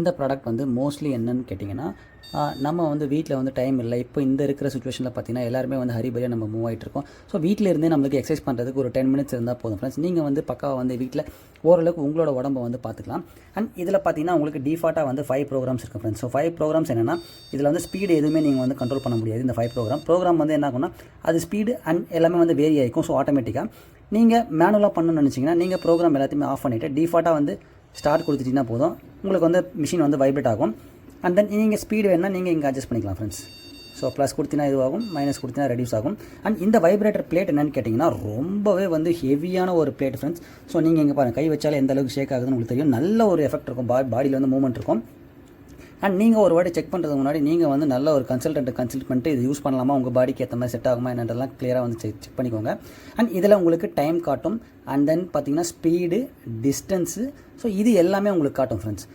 இந்த ப்ராடக்ட் வந்து மோஸ்ட்லி என்னன்னு கேட்டிங்கன்னா, நம்ம வந்து வீட்டில் வந்து டைம் இல்லை. இப்போ இந்த இருக்கிற சிச்சுவேஷனில் பார்த்தீங்கன்னா, எல்லாருமே வந்து ஹரிபரியாக நம்ம மூவ் ஆகிட்டு இருக்கோம். ஸோ வீட்டில் இருந்தே நம்மளுக்கு எக்ஸசைஸ் பண்ணுறதுக்கு ஒரு 10 மினிட்ஸ் இருந்தால் போதும் ஃப்ரெண்ட்ஸ். நீங்கள் வந்து பக்காவாக வந்து வீட்டில் ஓரளவுக்கு உங்களோட உடம்பை வந்து பார்த்துக்கலாம். அண்ட் இதில் பார்த்தீங்கன்னா உங்களுக்கு டிஃபால்ட்டாக வந்து 5 ப்ரோக்ராம்ஸ் இருக்குது ஃப்ரெண்ட்ஸ். ஸோ 5 ப்ரோக்ராம்ஸ் என்னென்னா, இதில் வந்து ஸ்பீடு எதுவுமே நீங்கள் வந்து கண்ட்ரோல் பண்ண முடியாது. இந்த 5 ப்ரோக்ராம் வந்து என்ன ஆகும்னா, அது ஸ்பீடு அண்ட் எல்லாமே வந்து வேரி ஆகிக்கும். ஸோ ஆட்டோமேட்டிக்காக நீங்கள் மேனுவலாக பண்ணணும்னு நினச்சிங்கன்னா, நீங்கள் ப்ரோக்ராம் எல்லாத்தையுமே ஆஃப் பண்ணிவிட்டு டிஃபால்ட்டாக வந்து ஸ்டார்ட் கொடுத்துட்டிங்கன்னா போதும். உங்களுக்கு வந்து மிஷின் வந்து வைப்ரேட் ஆகும். அண்ட் தென் நீங்கள் ஸ்பீடு வேணுன்னா நீங்கள் இங்கே அட்ஜஸ்ட் பண்ணிக்கலாம் ஃப்ரெண்ட்ஸ். ஸோ ப்ளஸ் கொடுத்தினா இதுவாகும், மைனஸ் கொடுத்தினா ரெடியூஸ் ஆகும். அண்ட் இந்த வைப்ரேட்டர் பிளேட் என்னென்னு கேட்டிங்கன்னா, ரொம்பவே வந்து ஹெவியான ஒரு பிளேட் ஃப்ரெண்ட்ஸ். ஸோ நீங்கள் இங்கே பாருங்கள், கை வச்சாலே எந்த அளவுக்கு ஷேக் ஆகுதுன்னு உங்களுக்கு தெரியும். நல்ல ஒரு எஃபெக்ட் இருக்கும், பாடியில் வந்து மூவ்மெண்ட் இருக்கும். அண்ட் நீங்கள் ஒரு வாட்டி செக் பண்ணுறதுக்கு முன்னாடி நீங்கள் வந்து நல்ல ஒரு கன்சல்ட் பண்ணிட்டு இது யூஸ் பண்ணலாமா, உங்கள் பாடிக்கு ஏற்ற மாதிரி செட் ஆகுமா என்னன்றலாம் கிளியராக வந்து செக் பண்ணிக்கோங்க. அண்ட் இதில் உங்களுக்கு டைம் காட்டும். அண்ட் தென் பார்த்தீங்கன்னா ஸ்பீடு, டிஸ்டன்ஸு, ஸோ இது எல்லாமே உங்களுக்கு காட்டும் ஃப்ரெண்ட்ஸ்.